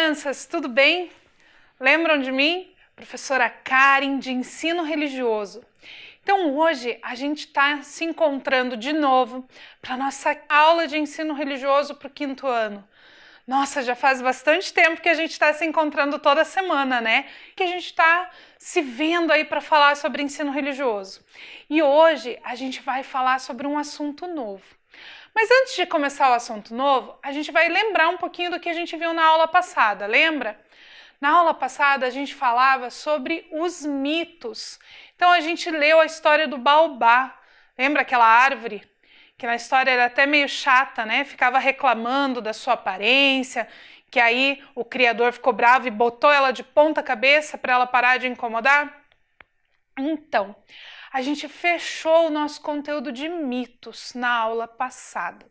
crianças, tudo bem? Lembram de mim? Professora Karen, de Ensino Religioso. Então hoje a gente está se encontrando de novo para a nossa aula de ensino religioso para o 5º ano. Nossa, já faz bastante tempo que a gente está se encontrando toda semana, né? Que a gente está se vendo aí para falar sobre ensino religioso. E hoje a gente vai falar sobre um assunto novo. Mas antes de começar o assunto novo, a gente vai lembrar um pouquinho do que a gente viu na aula passada, lembra? Na aula passada a gente falava sobre os mitos. Então a gente leu a história do baobá. Lembra aquela árvore? Que na história era até meio chata, né? Ficava reclamando da sua aparência, que aí o criador ficou bravo e botou ela de ponta cabeça para ela parar de incomodar. Então, a gente fechou o nosso conteúdo de mitos na aula passada.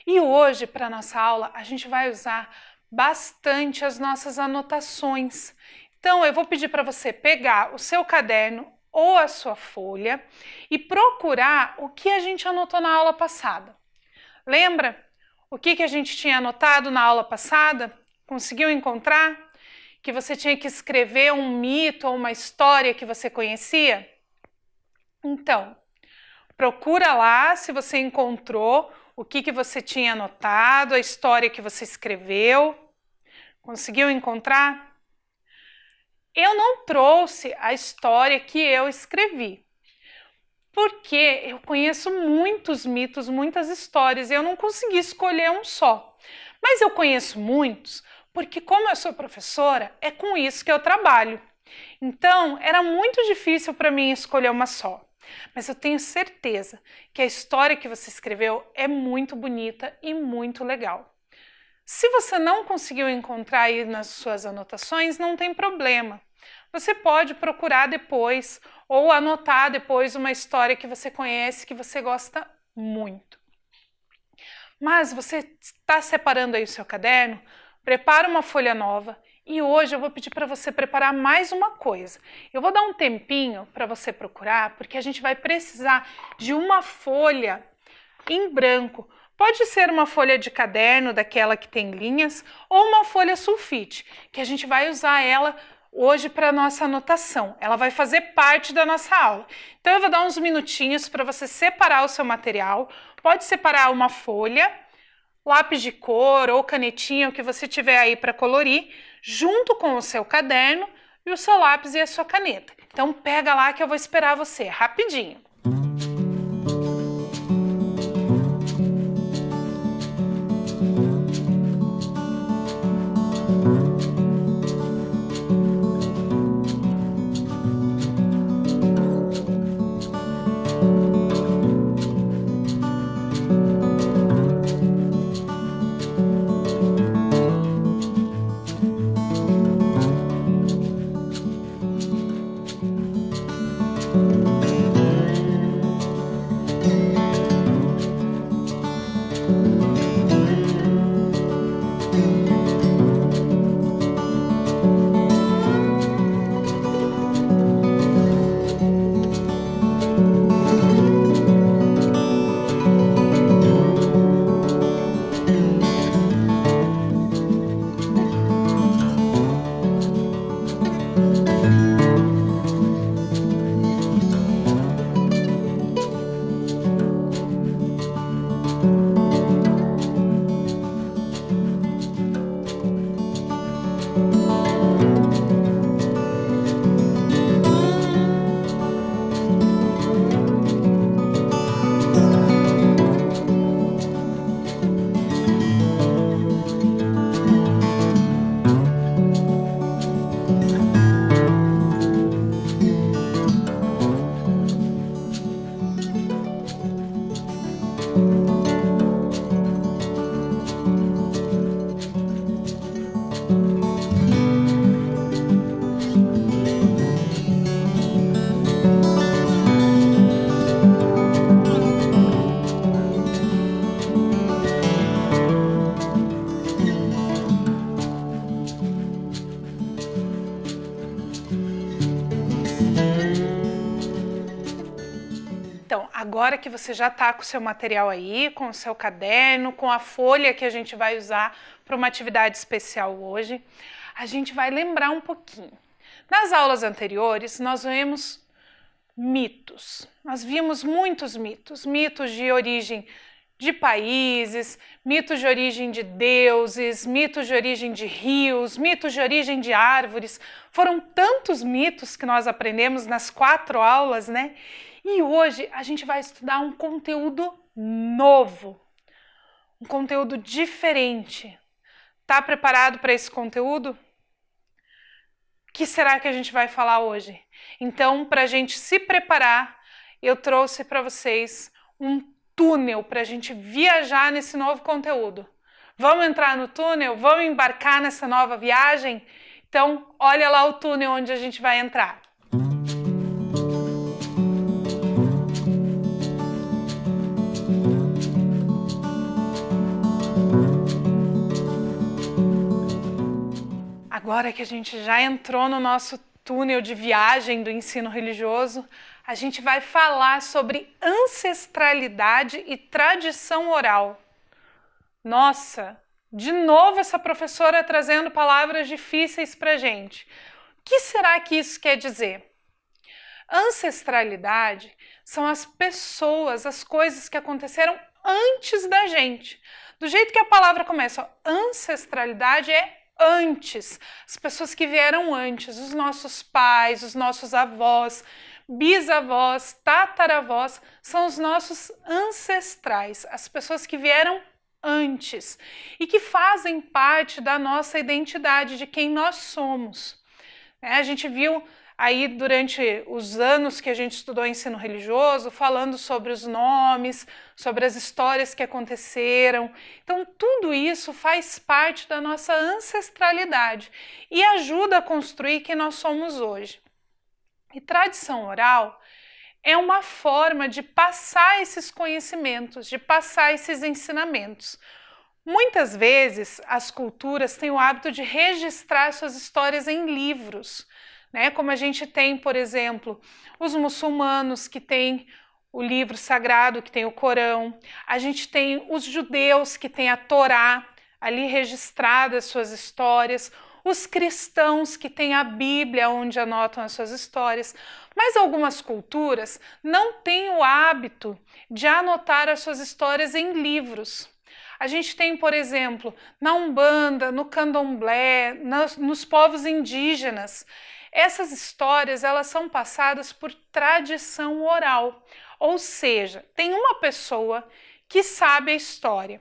E hoje, para a nossa aula, a gente vai usar bastante as nossas anotações. Então, eu vou pedir para você pegar o seu caderno ou a sua folha e procurar o que a gente anotou na aula passada. Lembra o que a gente tinha anotado na aula passada? Conseguiu encontrar? Que você tinha que escrever um mito ou uma história que você conhecia? Então, procura lá se você encontrou o que você tinha anotado, a história que você escreveu. Conseguiu encontrar? Eu não trouxe a história que eu escrevi, porque eu conheço muitos mitos, muitas histórias, e eu não consegui escolher um só. Mas eu conheço muitos, porque como eu sou professora, é com isso que eu trabalho. Então, era muito difícil para mim escolher uma só. Mas eu tenho certeza que a história que você escreveu é muito bonita e muito legal. Se você não conseguiu encontrar aí nas suas anotações, não tem problema. Você pode procurar depois ou anotar depois uma história que você conhece, que você gosta muito. Mas você está separando aí o seu caderno? Prepara uma folha nova. E hoje eu vou pedir para você preparar mais uma coisa. Eu vou dar um tempinho para você procurar, porque a gente vai precisar de uma folha em branco. Pode ser uma folha de caderno, daquela que tem linhas, ou uma folha sulfite, que a gente vai usar ela hoje para a nossa anotação. Ela vai fazer parte da nossa aula. Então eu vou dar uns minutinhos para você separar o seu material. Pode separar uma folha, lápis de cor ou canetinha, o que você tiver aí para colorir, junto com o seu caderno e o seu lápis e a sua caneta. Então pega lá que eu vou esperar você, rapidinho. Agora que você já está com o seu material aí, com o seu caderno, com a folha que a gente vai usar para uma atividade especial hoje. A gente vai lembrar um pouquinho. Nas aulas anteriores, nós vemos mitos. Nós vimos muitos mitos, mitos de origem de países, mitos de origem de deuses, mitos de origem de rios, mitos de origem de árvores. Foram tantos mitos que nós aprendemos nas 4 aulas, né? E hoje a gente vai estudar um conteúdo novo, um conteúdo diferente. Tá preparado para esse conteúdo? O que será que a gente vai falar hoje? Então, para a gente se preparar, eu trouxe para vocês um túnel para a gente viajar nesse novo conteúdo. Vamos entrar no túnel? Vamos embarcar nessa nova viagem? Então, olha lá o túnel onde a gente vai entrar. Agora que a gente já entrou no nosso túnel de viagem do ensino religioso, a gente vai falar sobre ancestralidade e tradição oral. Nossa, de novo essa professora trazendo palavras difíceis para a gente. O que será que isso quer dizer? Ancestralidade são as pessoas, as coisas que aconteceram antes da gente. Do jeito que a palavra começa, ancestralidade é antes, as pessoas que vieram antes, os nossos pais, os nossos avós, bisavós, tataravós, são os nossos ancestrais, as pessoas que vieram antes e que fazem parte da nossa identidade, de quem nós somos. A gente viu aí durante os anos que a gente estudou ensino religioso, falando sobre os nomes, sobre as histórias que aconteceram. Então, tudo isso faz parte da nossa ancestralidade e ajuda a construir quem nós somos hoje. E tradição oral é uma forma de passar esses conhecimentos, de passar esses ensinamentos. Muitas vezes, as culturas têm o hábito de registrar suas histórias em livros, né? Como a gente tem, por exemplo, os muçulmanos que têm o livro sagrado, que tem o Corão. A gente tem os judeus que têm a Torá, ali registradas suas histórias. Os cristãos que têm a Bíblia, onde anotam as suas histórias. Mas algumas culturas não têm o hábito de anotar as suas histórias em livros. A gente tem, por exemplo, na Umbanda, no Candomblé, nos povos indígenas. Essas histórias, elas são passadas por tradição oral, ou seja, tem uma pessoa que sabe a história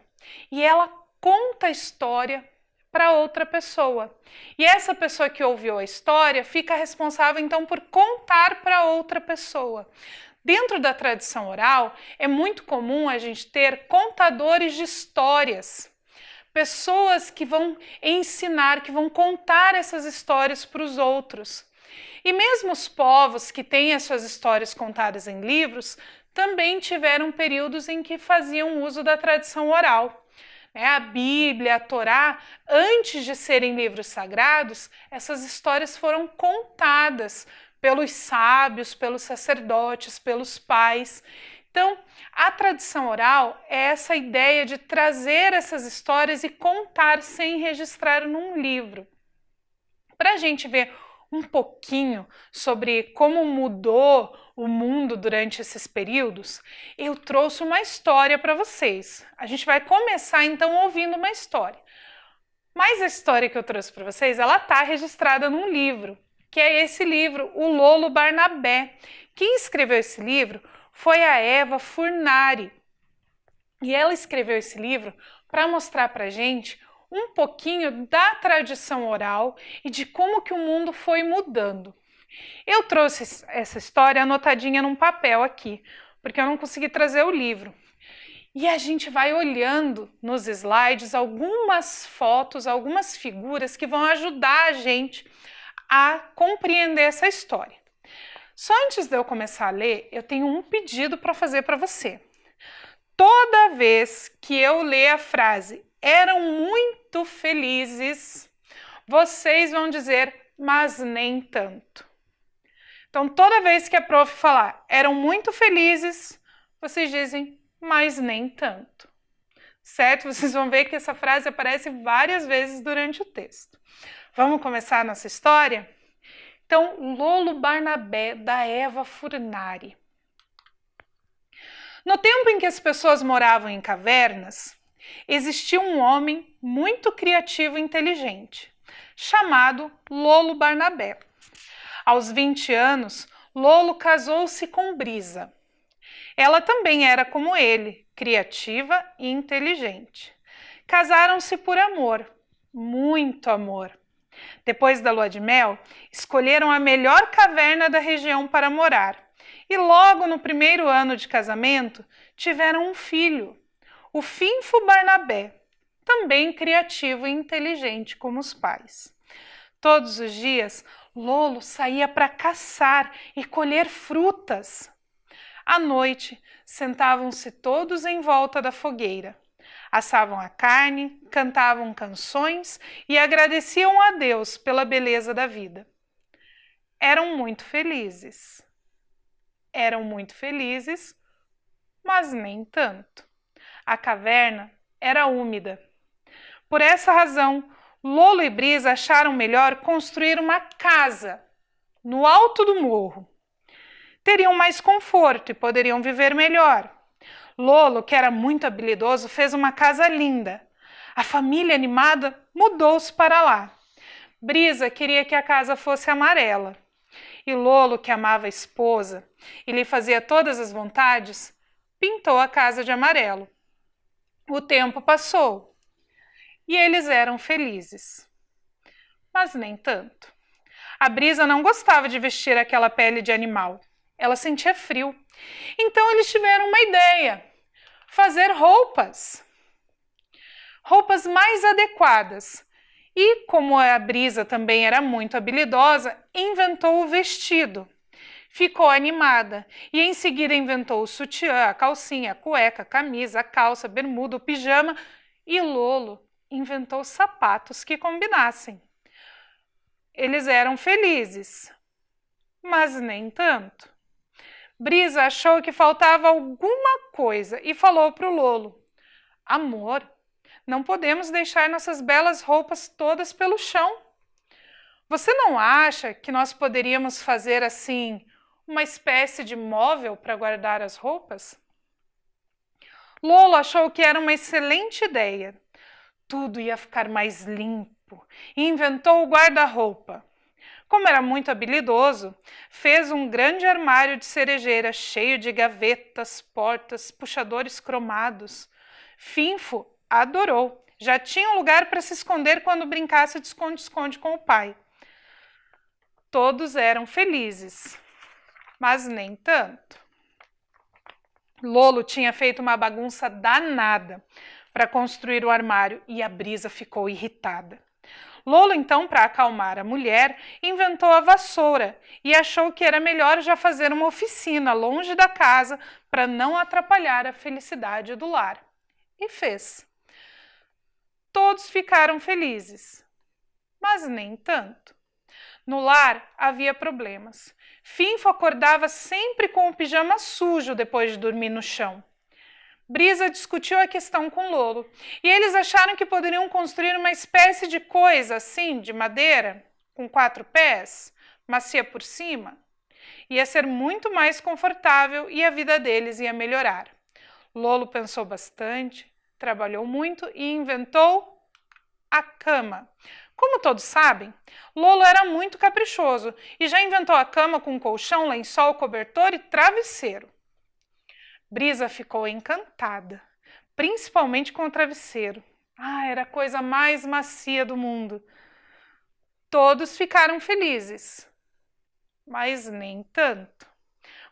e ela conta a história para outra pessoa. E essa pessoa que ouviu a história fica responsável então por contar para outra pessoa. Dentro da tradição oral, é muito comum a gente ter contadores de histórias. Pessoas que vão ensinar, que vão contar essas histórias para os outros. E mesmo os povos que têm as suas histórias contadas em livros, também tiveram períodos em que faziam uso da tradição oral. A Bíblia, a Torá, antes de serem livros sagrados, essas histórias foram contadas pelos sábios, pelos sacerdotes, pelos pais. Então, a tradição oral é essa ideia de trazer essas histórias e contar sem registrar num livro. Para a gente ver um pouquinho sobre como mudou o mundo durante esses períodos, eu trouxe uma história para vocês. A gente vai começar então ouvindo uma história. Mas a história que eu trouxe para vocês, ela está registrada num livro, que é esse livro, o Lolo Barnabé. Quem escreveu esse livro foi a Eva Furnari. E ela escreveu esse livro para mostrar para a gente um pouquinho da tradição oral e de como que o mundo foi mudando. Eu trouxe essa história anotadinha num papel aqui, porque eu não consegui trazer o livro. E a gente vai olhando nos slides algumas fotos, algumas figuras que vão ajudar a gente a compreender essa história. Só antes de eu começar a ler, eu tenho um pedido para fazer para você. Toda vez que eu ler a frase "eram muito felizes", vocês vão dizer "mas nem tanto". Então, toda vez que a prof falar "eram muito felizes", vocês dizem "mas nem tanto". certo? Vocês vão ver que essa frase aparece várias vezes durante o texto. Vamos começar a nossa história? Então, Lolo Barnabé, da Eva Furnari. No tempo em que as pessoas moravam em cavernas, existia um homem muito criativo e inteligente, chamado Lolo Barnabé. Aos 20 anos, Lolo casou-se com Brisa. Ela também era como ele, criativa e inteligente. Casaram-se por amor, muito amor. Depois da lua de mel, escolheram a melhor caverna da região para morar. E logo no primeiro ano de casamento, tiveram um filho, o Finfo Barnabé, também criativo e inteligente como os pais. Todos os dias, Lolo saía para caçar e colher frutas. À noite, sentavam-se todos em volta da fogueira. Assavam a carne, cantavam canções e agradeciam a Deus pela beleza da vida. Eram muito felizes. Eram muito felizes, mas nem tanto. A caverna era úmida. Por essa razão, Lolo e Brisa acharam melhor construir uma casa no alto do morro. Teriam mais conforto e poderiam viver melhor. Lolo, que era muito habilidoso, fez uma casa linda. A família animada mudou-se para lá. Brisa queria que a casa fosse amarela. E Lolo, que amava a esposa e lhe fazia todas as vontades, pintou a casa de amarelo. O tempo passou e eles eram felizes. Mas nem tanto. A Brisa não gostava de vestir aquela pele de animal. Ela sentia frio. Então eles tiveram uma ideia: fazer roupas. Roupas mais adequadas. E, como a Brisa também era muito habilidosa, inventou o vestido. Ficou animada e em seguida inventou o sutiã, a calcinha, a cueca, a camisa, a calça, a bermuda, o pijama, e Lolo inventou sapatos que combinassem. Eles eram felizes, mas nem tanto. Brisa achou que faltava alguma coisa e falou para o Lolo: amor, não podemos deixar nossas belas roupas todas pelo chão. Você não acha que nós poderíamos fazer assim uma espécie de móvel para guardar as roupas? Lolo achou que era uma excelente ideia. Tudo ia ficar mais limpo e inventou o guarda-roupa. Como era muito habilidoso, fez um grande armário de cerejeira cheio de gavetas, portas, puxadores cromados. Finfo adorou. Já tinha um lugar para se esconder quando brincasse de esconde-esconde com o pai. Todos eram felizes, mas nem tanto. Lolo tinha feito uma bagunça danada para construir o armário e a Brisa ficou irritada. Lolo, então, para acalmar a mulher, inventou a vassoura e achou que era melhor já fazer uma oficina longe da casa para não atrapalhar a felicidade do lar. E fez. Todos ficaram felizes, mas nem tanto. No lar havia problemas. Finfo acordava sempre com o pijama sujo depois de dormir no chão. Brisa discutiu a questão com Lolo e eles acharam que poderiam construir uma espécie de coisa assim, de madeira, com 4 pés, macia por cima. Ia ser muito mais confortável e a vida deles ia melhorar. Lolo pensou bastante, trabalhou muito e inventou a cama. Como todos sabem, Lolo era muito caprichoso e já inventou a cama com colchão, lençol, cobertor e travesseiro. Brisa ficou encantada, principalmente com o travesseiro. Era a coisa mais macia do mundo. Todos ficaram felizes, mas nem tanto.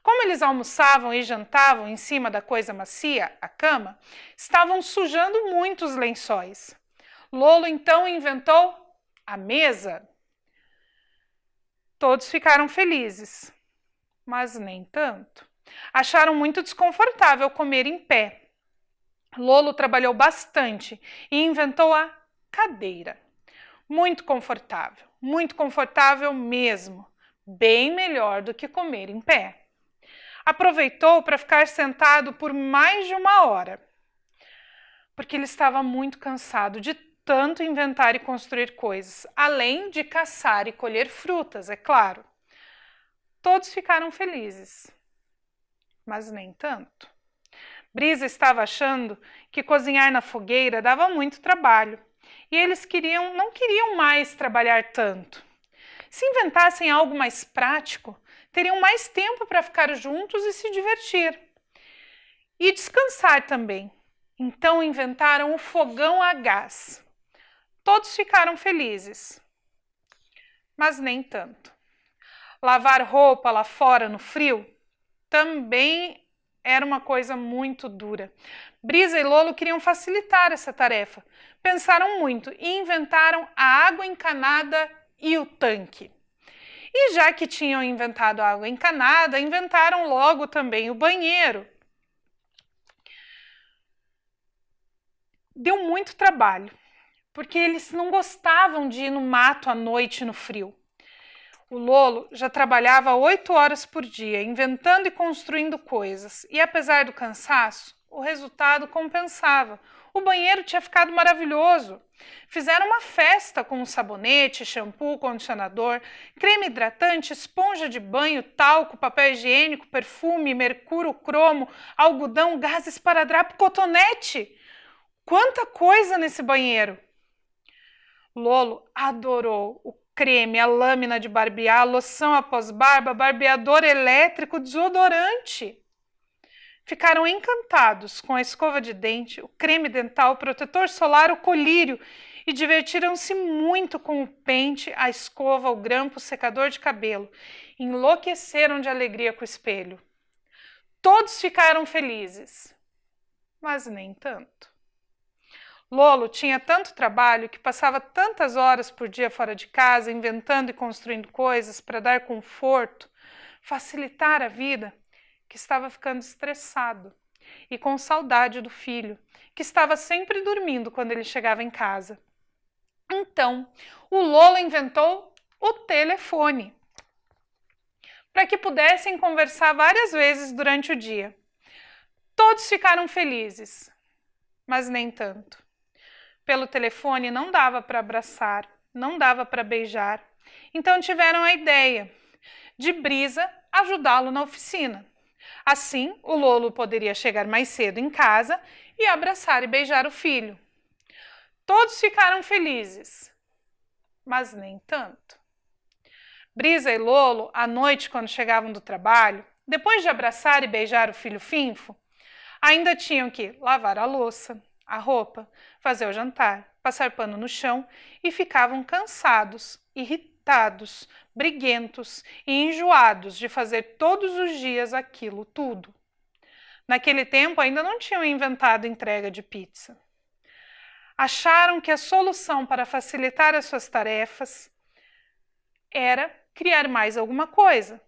Como eles almoçavam e jantavam em cima da coisa macia, a cama, estavam sujando muito os lençóis. Lolo então inventou a mesa. Todos ficaram felizes, mas nem tanto. Acharam muito desconfortável comer em pé. Lolo trabalhou bastante e inventou a cadeira. Muito confortável mesmo, bem melhor do que comer em pé. Aproveitou para ficar sentado por mais de 1 hora. porque ele estava muito cansado de tanto inventar e construir coisas, além de caçar e colher frutas, é claro. Todos ficaram felizes, mas nem tanto. Brisa estava achando que cozinhar na fogueira dava muito trabalho, e eles não queriam mais trabalhar tanto. Se inventassem algo mais prático, teriam mais tempo para ficar juntos e se divertir. E descansar também. Então inventaram o fogão a gás. Todos ficaram felizes, mas nem tanto. Lavar roupa lá fora no frio também era uma coisa muito dura. Brisa e Lolo queriam facilitar essa tarefa. Pensaram muito e inventaram a água encanada e o tanque. E já que tinham inventado a água encanada, inventaram logo também o banheiro. Deu muito trabalho, porque eles não gostavam de ir no mato à noite no frio. O Lolo já trabalhava 8 horas por dia, inventando e construindo coisas, e apesar do cansaço, o resultado compensava. O banheiro tinha ficado maravilhoso. Fizeram uma festa com sabonete, shampoo, condicionador, creme hidratante, esponja de banho, talco, papel higiênico, perfume, mercúrio, cromo, algodão, gás esparadrapo, cotonete. Quanta coisa nesse banheiro! Lolo adorou o creme, a lâmina de barbear, a loção após barba, barbeador elétrico, desodorante. Ficaram encantados com a escova de dente, o creme dental, o protetor solar, o colírio e divertiram-se muito com o pente, a escova, o grampo, o secador de cabelo. Enlouqueceram de alegria com o espelho. Todos ficaram felizes, mas nem tanto. Lolo tinha tanto trabalho que passava tantas horas por dia fora de casa, inventando e construindo coisas para dar conforto, facilitar a vida, que estava ficando estressado e com saudade do filho, que estava sempre dormindo quando ele chegava em casa. Então, o Lolo inventou o telefone, para que pudessem conversar várias vezes durante o dia. Todos ficaram felizes, mas nem tanto. Pelo telefone não dava para abraçar, não dava para beijar. Então tiveram a ideia de Brisa ajudá-lo na oficina. Assim, o Lolo poderia chegar mais cedo em casa e abraçar e beijar o filho. Todos ficaram felizes, mas nem tanto. Brisa e Lolo, à noite, quando chegavam do trabalho, depois de abraçar e beijar o filho Finfo, ainda tinham que lavar a louça, a roupa, fazer o jantar, passar pano no chão e ficavam cansados, irritados, briguentos e enjoados de fazer todos os dias aquilo tudo. Naquele tempo ainda não tinham inventado entrega de pizza. Acharam que a solução para facilitar as suas tarefas era criar mais alguma coisa.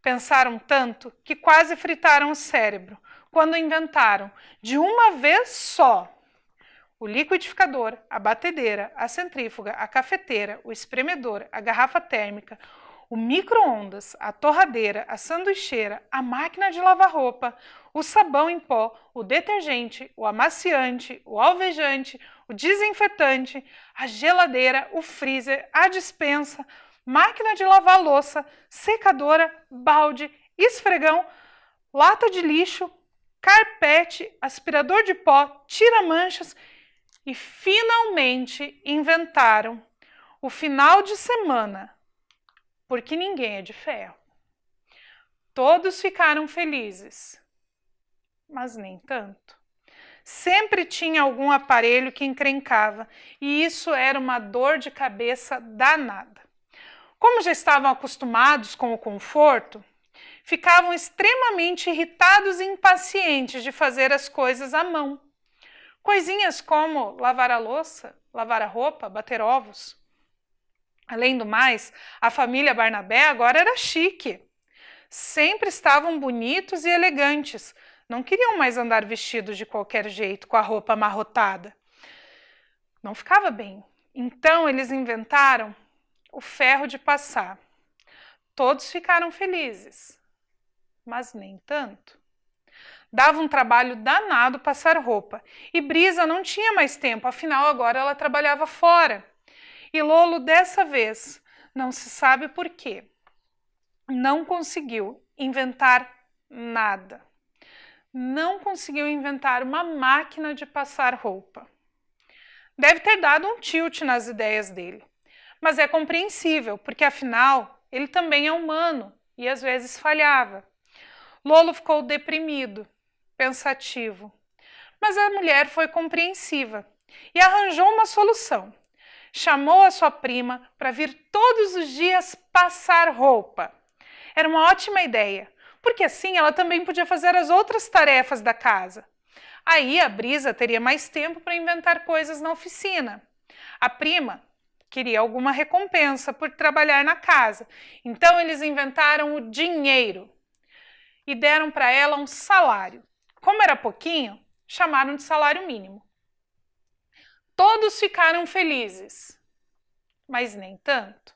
Pensaram tanto que quase fritaram o cérebro quando inventaram, de uma vez só, o liquidificador, a batedeira, a centrífuga, a cafeteira, o espremedor, a garrafa térmica, o micro-ondas, a torradeira, a sanduicheira, a máquina de lavar roupa, o sabão em pó, o detergente, o amaciante, o alvejante, o desinfetante, a geladeira, o freezer, a despensa, máquina de lavar louça, secadora, balde, esfregão, lata de lixo, carpete, aspirador de pó, tira-manchas e finalmente inventaram o final de semana, porque ninguém é de ferro. Todos ficaram felizes, mas nem tanto. Sempre tinha algum aparelho que encrencava e isso era uma dor de cabeça danada. Como já estavam acostumados com o conforto, ficavam extremamente irritados e impacientes de fazer as coisas à mão. Coisinhas como lavar a louça, lavar a roupa, bater ovos. Além do mais, a família Barnabé agora era chique. Sempre estavam bonitos e elegantes. Não queriam mais andar vestidos de qualquer jeito, com a roupa amarrotada. Não ficava bem. Então eles inventaram o ferro de passar. Todos ficaram felizes, mas nem tanto. Dava um trabalho danado passar roupa. E Brisa não tinha mais tempo, afinal agora ela trabalhava fora. E Lolo, dessa vez, não se sabe por quê, não conseguiu inventar nada. Não conseguiu inventar uma máquina de passar roupa. Deve ter dado um tilt nas ideias dele. Mas é compreensível, porque afinal ele também é humano e às vezes falhava. Lolo ficou deprimido, pensativo. Mas a mulher foi compreensiva e arranjou uma solução. Chamou a sua prima para vir todos os dias passar roupa. Era uma ótima ideia, porque assim ela também podia fazer as outras tarefas da casa. Aí a Brisa teria mais tempo para inventar coisas na oficina. A prima queria alguma recompensa por trabalhar na casa, então eles inventaram o dinheiro e deram para ela um salário. Como era pouquinho, chamaram de salário mínimo. Todos ficaram felizes, mas nem tanto.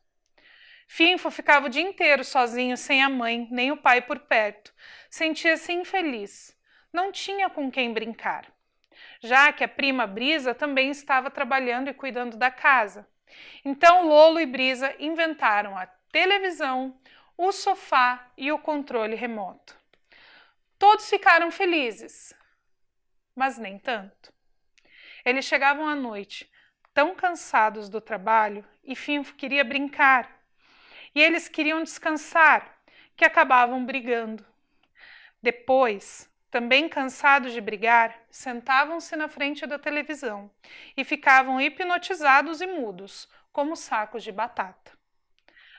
Finfo ficava o dia inteiro sozinho, sem a mãe, nem o pai por perto. Sentia-se infeliz. Não tinha com quem brincar. Já que a prima Brisa também estava trabalhando e cuidando da casa. Então Lolo e Brisa inventaram a televisão, o sofá e o controle remoto. Todos ficaram felizes, mas nem tanto. Eles chegavam à noite, tão cansados do trabalho, e Finfo queria brincar. E eles queriam descansar, que acabavam brigando. Depois, também cansados de brigar, sentavam-se na frente da televisão e ficavam hipnotizados e mudos, como sacos de batata.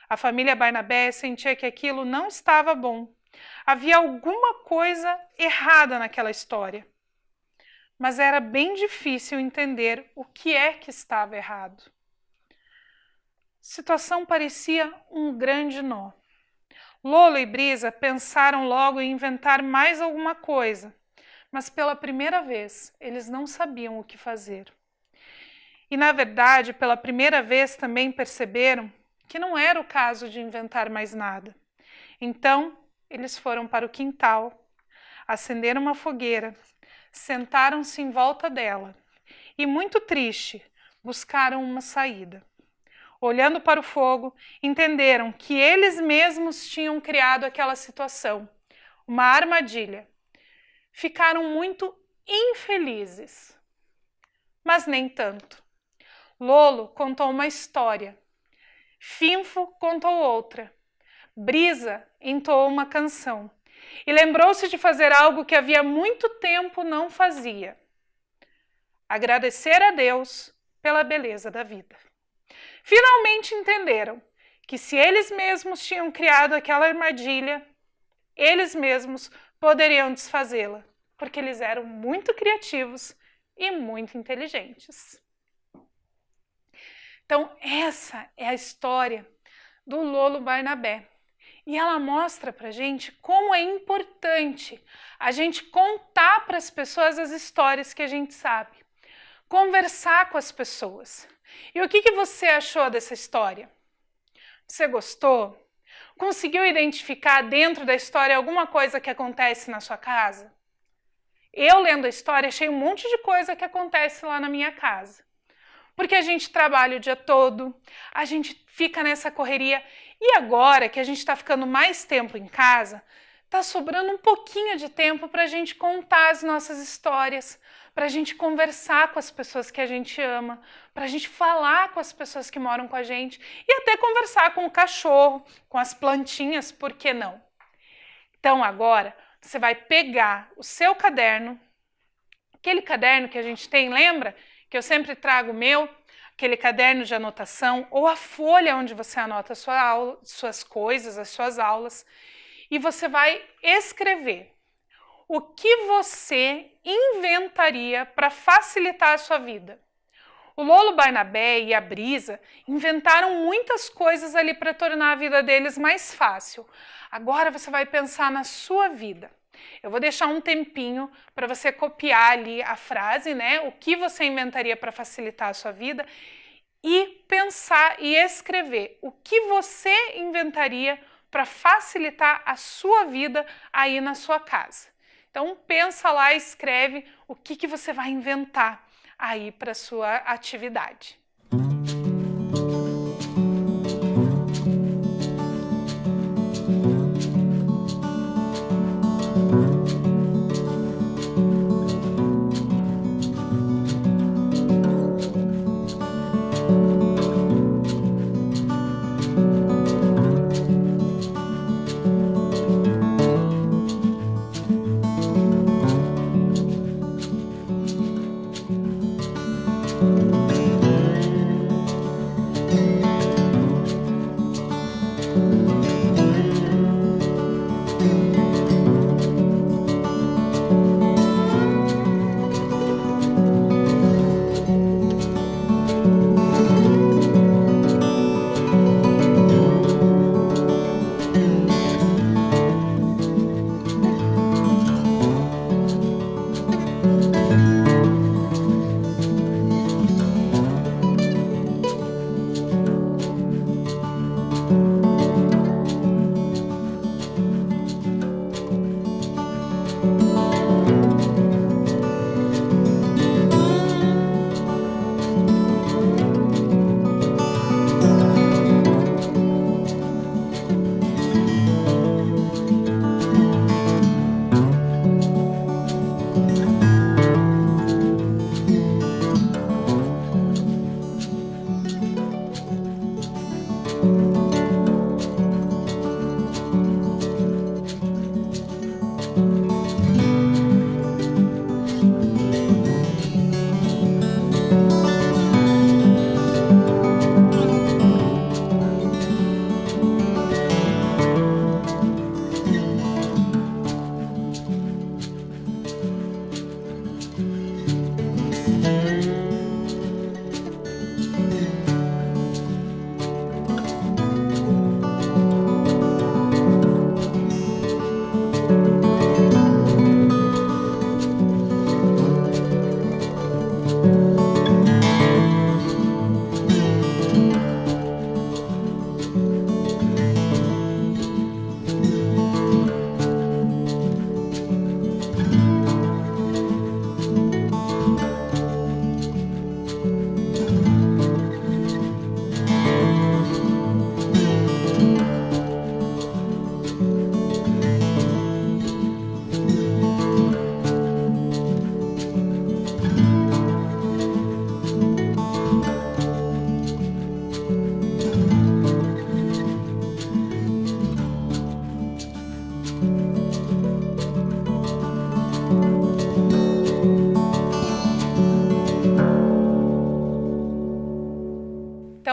A família Barnabé sentia que aquilo não estava bom. Havia alguma coisa errada naquela história. Mas era bem difícil entender o que é que estava errado. A situação parecia um grande nó. Lolo e Brisa pensaram logo em inventar mais alguma coisa, mas pela primeira vez eles não sabiam o que fazer. E na verdade, pela primeira vez também perceberam que não era o caso de inventar mais nada. Então, eles foram para o quintal, acenderam uma fogueira, sentaram-se em volta dela e, muito triste, buscaram uma saída. Olhando para o fogo, entenderam que eles mesmos tinham criado aquela situação, uma armadilha. Ficaram muito infelizes, mas nem tanto. Lolo contou uma história, Finfo contou outra, Brisa entoou uma canção e lembrou-se de fazer algo que havia muito tempo não fazia: agradecer a Deus pela beleza da vida. Finalmente entenderam que se eles mesmos tinham criado aquela armadilha, eles mesmos poderiam desfazê-la, porque eles eram muito criativos e muito inteligentes. Então, essa é a história do Lolo Barnabé. E ela mostra pra gente como é importante a gente contar para as pessoas as histórias que a gente sabe, conversar com as pessoas. E o que você achou dessa história? Você gostou? Conseguiu identificar dentro da história alguma coisa que acontece na sua casa? Eu, lendo a história, achei um monte de coisa que acontece lá na minha casa. Porque a gente trabalha o dia todo, a gente fica nessa correria, e agora que a gente está ficando mais tempo em casa, está sobrando um pouquinho de tempo para a gente contar as nossas histórias, para a gente conversar com as pessoas que a gente ama, para a gente falar com as pessoas que moram com a gente e até conversar com o cachorro, com as plantinhas, por que não? Então agora você vai pegar o seu caderno, aquele caderno que a gente tem, lembra? Que eu sempre trago o meu, aquele caderno de anotação ou a folha onde você anota a sua aula, suas coisas, as suas aulas, e você vai escrever o que você inventaria para facilitar a sua vida. O Lolo Barnabé e a Brisa inventaram muitas coisas ali para tornar a vida deles mais fácil. Agora você vai pensar na sua vida. Eu vou deixar um tempinho para você copiar ali a frase, né? O que você inventaria para facilitar a sua vida e pensar e escrever o que você inventaria para facilitar a sua vida aí na sua casa. Então pensa lá, escreve o que você vai inventar aí para sua atividade.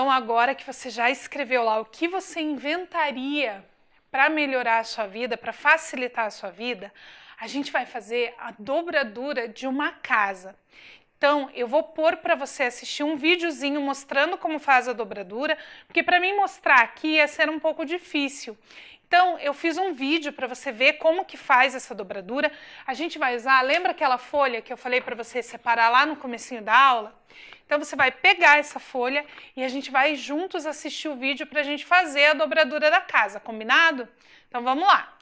Então, agora que você já escreveu lá o que você inventaria para melhorar a sua vida, para facilitar a sua vida, a gente vai fazer a dobradura de uma casa. Então, eu vou pôr para você assistir um videozinho mostrando como faz a dobradura, porque para mim mostrar aqui ia ser um pouco difícil. Então, eu fiz um vídeo para você ver como que faz essa dobradura. A gente vai usar, lembra aquela folha que eu falei para você separar lá no comecinho da aula? Então, você vai pegar essa folha e a gente vai juntos assistir o vídeo para a gente fazer a dobradura da casa, combinado? Então, vamos lá!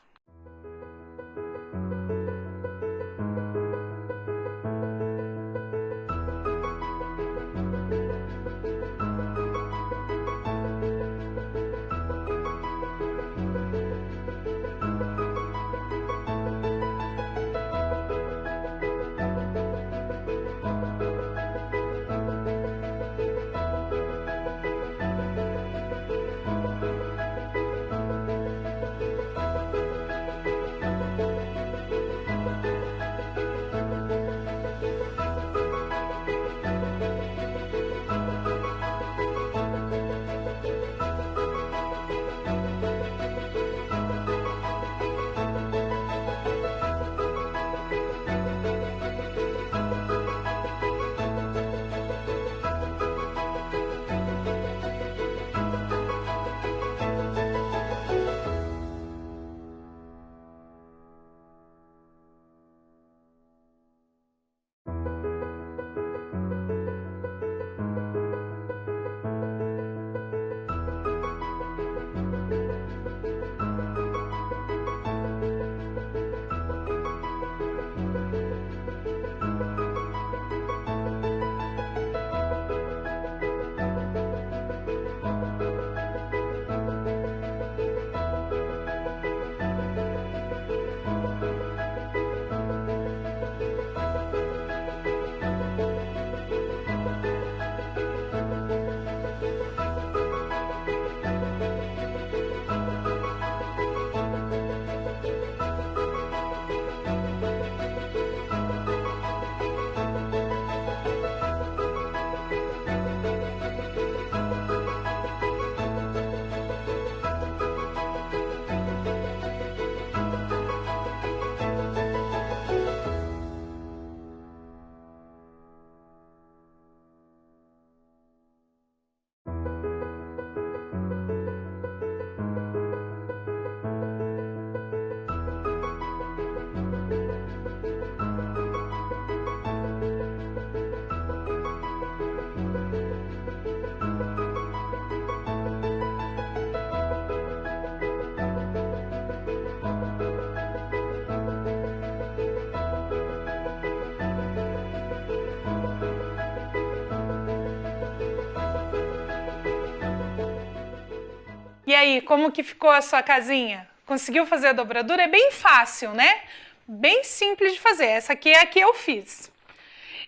E aí, como que ficou a sua casinha? Conseguiu fazer a dobradura? É bem fácil, né? Bem simples de fazer. Essa aqui é a que eu fiz.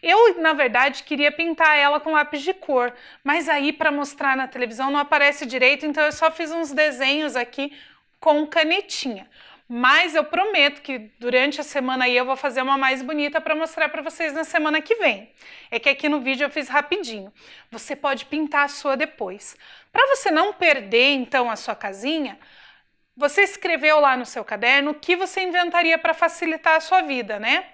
Eu, na verdade, queria pintar ela com lápis de cor, mas aí para mostrar na televisão não aparece direito, então eu só fiz uns desenhos aqui com canetinha. Mas eu prometo que durante a semana aí eu vou fazer uma mais bonita para mostrar para vocês na semana que vem. É que aqui no vídeo eu fiz rapidinho. Você pode pintar a sua depois. Para você não perder, então, a sua casinha, você escreveu lá no seu caderno o que você inventaria para facilitar a sua vida, né?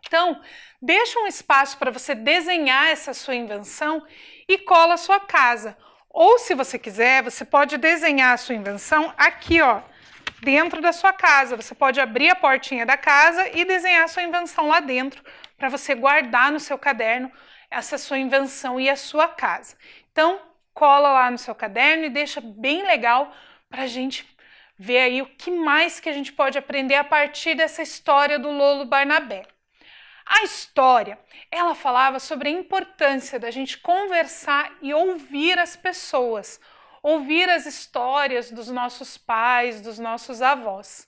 Então, deixa um espaço para você desenhar essa sua invenção e cola a sua casa. Ou, se você quiser, você pode desenhar a sua invenção aqui, ó, dentro da sua casa. Você pode abrir a portinha da casa e desenhar a sua invenção lá dentro, para você guardar no seu caderno essa sua invenção e a sua casa. Então, cola lá no seu caderno e deixa bem legal para a gente ver aí o que mais que a gente pode aprender a partir dessa história do Lolo Barnabé. A história, ela falava sobre a importância da gente conversar e ouvir as pessoas, ouvir as histórias dos nossos pais, dos nossos avós.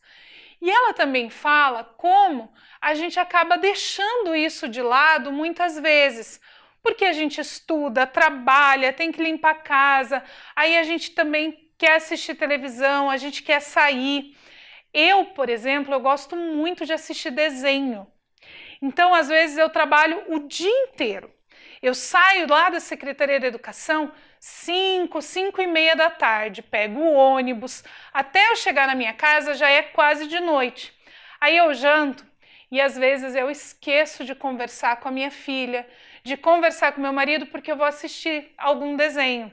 E ela também fala como a gente acaba deixando isso de lado muitas vezes, porque a gente estuda, trabalha, tem que limpar a casa, aí a gente também quer assistir televisão, a gente quer sair. Eu, por exemplo, eu gosto muito de assistir desenho. Então, às vezes, eu trabalho o dia inteiro. Eu saio lá da Secretaria da Educação 5h da tarde, pego o ônibus, até eu chegar na minha casa já é quase de noite. Aí eu janto e às vezes eu esqueço de conversar com a minha filha, de conversar com meu marido porque eu vou assistir algum desenho.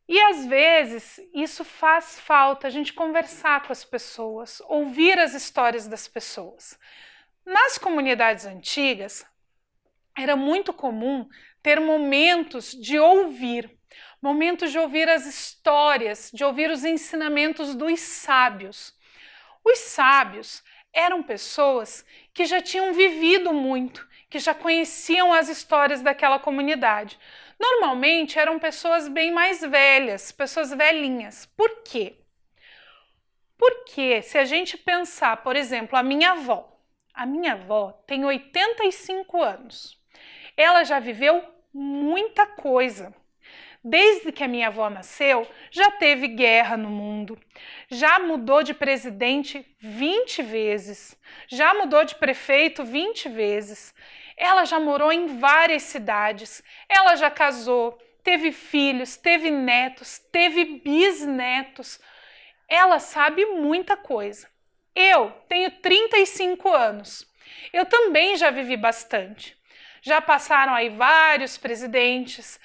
E às vezes isso faz falta, a gente conversar com as pessoas, ouvir as histórias das pessoas. Nas comunidades antigas, era muito comum ter momentos de ouvir as histórias, de ouvir os ensinamentos dos sábios. Os sábios eram pessoas que já tinham vivido muito, que já conheciam as histórias daquela comunidade. Normalmente eram pessoas bem mais velhas, pessoas velhinhas. Por quê? Porque se a gente pensar, por exemplo, a minha avó tem 85 anos. Ela já viveu muita coisa. Desde que a minha avó nasceu, já teve guerra no mundo, já mudou de presidente 20 vezes, já mudou de prefeito 20 vezes. Ela já morou em várias cidades, ela já casou, teve filhos, teve netos, teve bisnetos. Ela sabe muita coisa. Eu tenho 35 anos. Eu também já vivi bastante. Já passaram aí vários presidentes.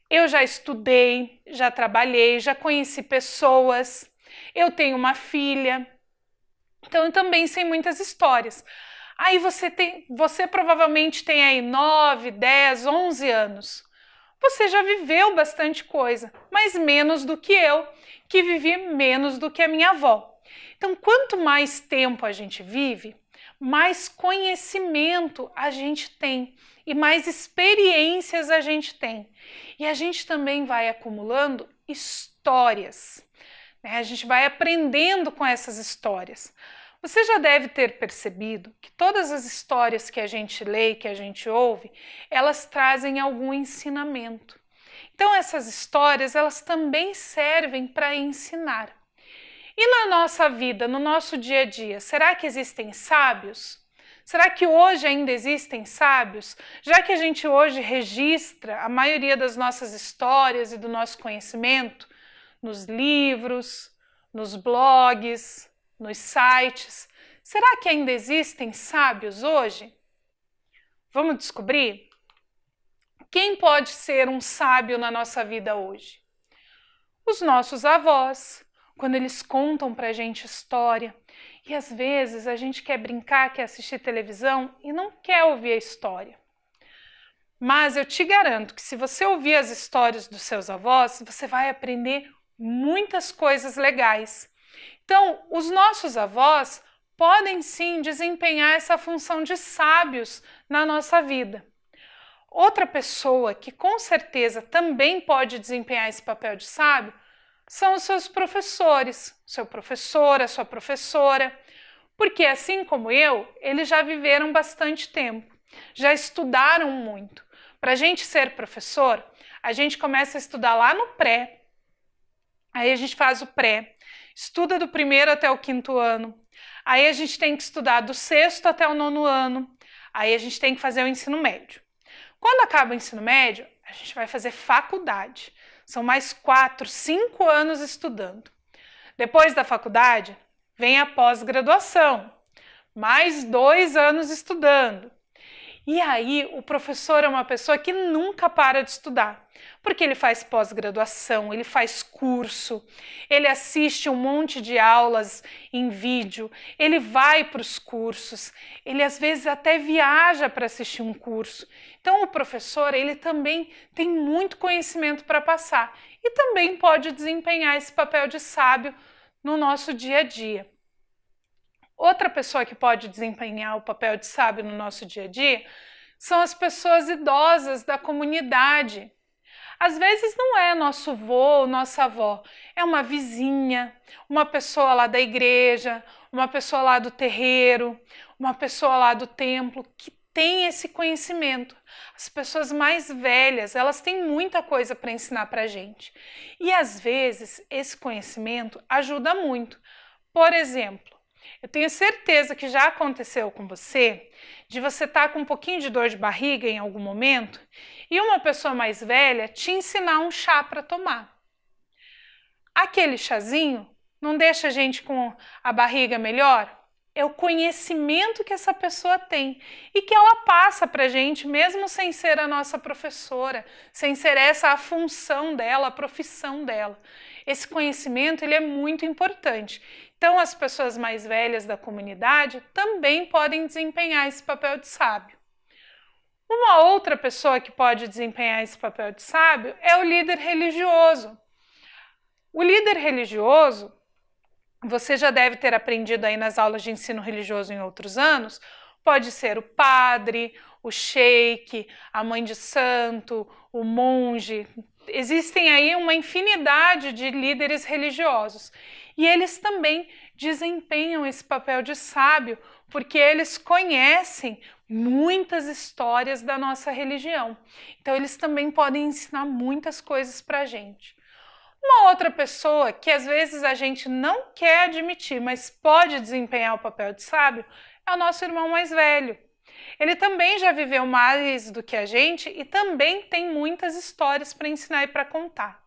Eu já estudei, já trabalhei, já conheci pessoas. Eu tenho uma filha. Então eu também sei muitas histórias. Aí você provavelmente tem aí 9, 10, 11 anos. Você já viveu bastante coisa, mas menos do que eu, que vivi menos do que a minha avó. Então, quanto mais tempo a gente vive, mais conhecimento a gente tem e mais experiências a gente tem. E a gente também vai acumulando histórias, né? A gente vai aprendendo com essas histórias. Você já deve ter percebido que todas as histórias que a gente lê, que a gente ouve, elas trazem algum ensinamento. Então, essas histórias, elas também servem para ensinar. E na nossa vida, no nosso dia a dia, será que existem sábios? Será que hoje ainda existem sábios? Já que a gente hoje registra a maioria das nossas histórias e do nosso conhecimento nos livros, nos blogs, nos sites, será que ainda existem sábios hoje? Vamos descobrir? Quem pode ser um sábio na nossa vida hoje? Os nossos avós, quando eles contam pra gente história. E às vezes a gente quer brincar, quer assistir televisão e não quer ouvir a história. Mas eu te garanto que se você ouvir as histórias dos seus avós, você vai aprender muitas coisas legais. Então, os nossos avós podem sim desempenhar essa função de sábios na nossa vida. Outra pessoa que com certeza também pode desempenhar esse papel de sábio são os seus professores, seu professor, a sua professora, porque assim como eu, eles já viveram bastante tempo, já estudaram muito. Para a gente ser professor, a gente começa a estudar lá no pré, aí a gente faz o pré, estuda do 1º até o 5º ano, aí a gente tem que estudar do 6º até o 9º ano, aí a gente tem que fazer o ensino médio. Quando acaba o ensino médio, a gente vai fazer faculdade. São mais 4, 5 anos estudando. Depois da faculdade, vem a pós-graduação, mais 2 anos estudando. E aí, o professor é uma pessoa que nunca para de estudar, porque ele faz pós-graduação, ele faz curso, ele assiste um monte de aulas em vídeo, ele vai para os cursos, ele às vezes até viaja para assistir um curso. Então, o professor, ele também tem muito conhecimento para passar e também pode desempenhar esse papel de sábio no nosso dia a dia. Outra pessoa que pode desempenhar o papel de sábio no nosso dia a dia são as pessoas idosas da comunidade. Às vezes não é nosso vô, nossa avó, é uma vizinha, uma pessoa lá da igreja, uma pessoa lá do terreiro, uma pessoa lá do templo que tem esse conhecimento. As pessoas mais velhas, elas têm muita coisa para ensinar para a gente. E às vezes esse conhecimento ajuda muito. Por exemplo, eu tenho certeza que já aconteceu com você, de você estar com um pouquinho de dor de barriga em algum momento e uma pessoa mais velha te ensinar um chá para tomar. Aquele chazinho não deixa a gente com a barriga melhor? É o conhecimento que essa pessoa tem e que ela passa para a gente, mesmo sem ser a nossa professora, sem ser essa a função dela, a profissão dela. Esse conhecimento ele é muito importante. Então, as pessoas mais velhas da comunidade também podem desempenhar esse papel de sábio. Uma outra pessoa que pode desempenhar esse papel de sábio é o líder religioso. O líder religioso, você já deve ter aprendido aí nas aulas de ensino religioso em outros anos, pode ser o padre, o sheik, a mãe de santo, o monge. Existem aí uma infinidade de líderes religiosos e eles também desempenham esse papel de sábio porque eles conhecem muitas histórias da nossa religião. Então eles também podem ensinar muitas coisas para a gente. Uma outra pessoa que às vezes a gente não quer admitir, mas pode desempenhar o papel de sábio, é o nosso irmão mais velho. Ele também já viveu mais do que a gente e também tem muitas histórias para ensinar e para contar.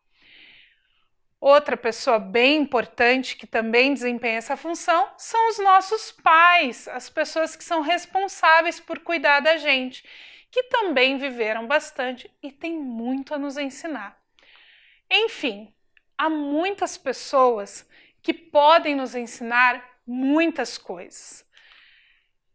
Outra pessoa bem importante que também desempenha essa função são os nossos pais, as pessoas que são responsáveis por cuidar da gente, que também viveram bastante e têm muito a nos ensinar. Enfim, há muitas pessoas que podem nos ensinar muitas coisas.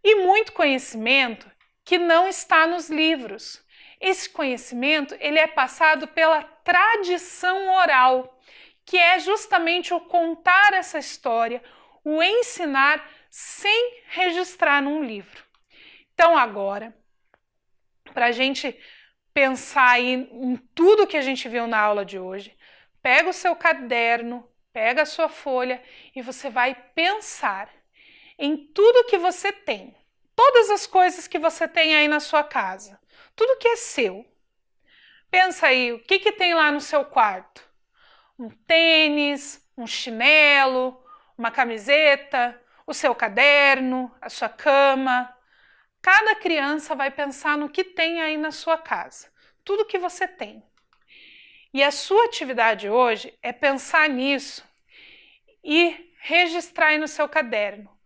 E muito conhecimento que não está nos livros. Esse conhecimento ele é passado pela tradição oral, que é justamente o contar essa história, o ensinar sem registrar num livro. Então agora, para a gente pensar aí em tudo que a gente viu na aula de hoje, pega o seu caderno, pega a sua folha e você vai pensar em tudo que você tem, todas as coisas que você tem aí na sua casa, tudo que é seu. Pensa aí, o que tem lá no seu quarto? Um tênis, um chinelo, uma camiseta, o seu caderno, a sua cama. Cada criança vai pensar no que tem aí na sua casa, tudo que você tem. E a sua atividade hoje é pensar nisso e registrar aí no seu caderno.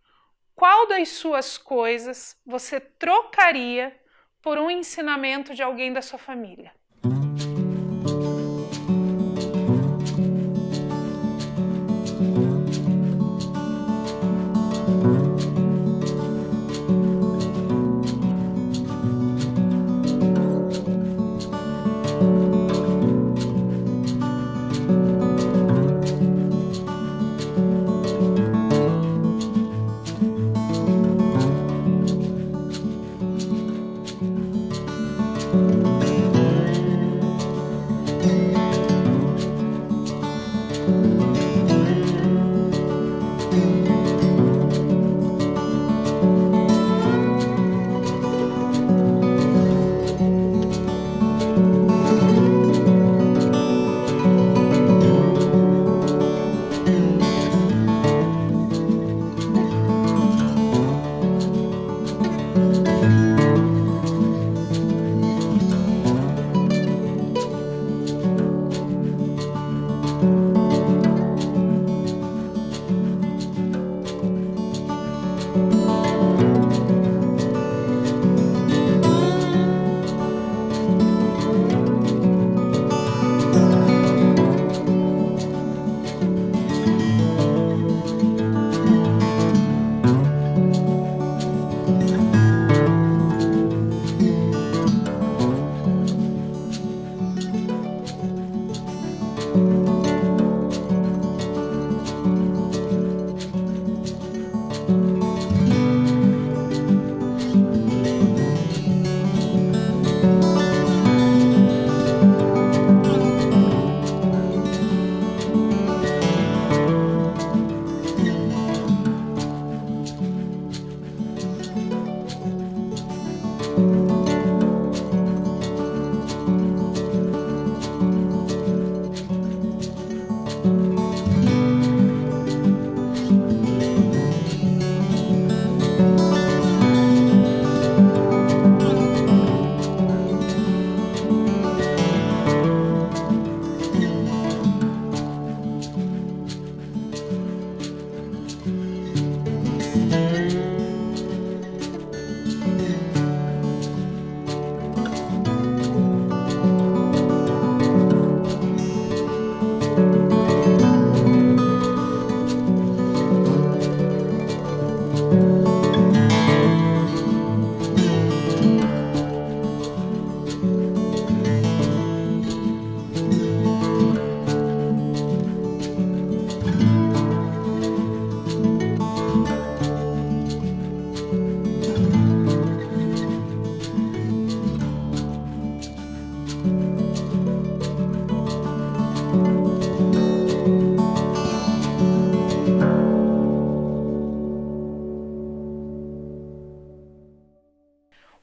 Qual das suas coisas você trocaria por um ensinamento de alguém da sua família?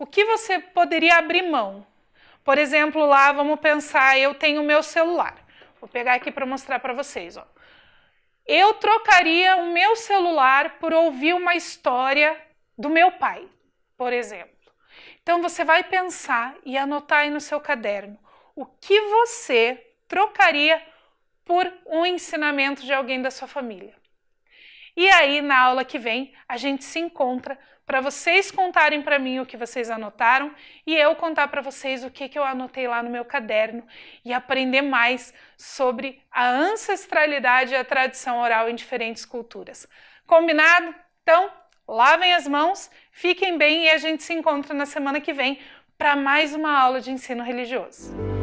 O que você poderia abrir mão? Por exemplo, lá vamos pensar, eu tenho o meu celular. Vou pegar aqui para mostrar para vocês. Ó. Eu trocaria o meu celular por ouvir uma história do meu pai, por exemplo. Então você vai pensar e anotar aí no seu caderno o que você trocaria por um ensinamento de alguém da sua família. E aí, na aula que vem, a gente se encontra para vocês contarem para mim o que vocês anotaram e eu contar para vocês o que eu anotei lá no meu caderno e aprender mais sobre a ancestralidade e a tradição oral em diferentes culturas. Combinado? Então, lavem as mãos, fiquem bem e a gente se encontra na semana que vem para mais uma aula de ensino religioso.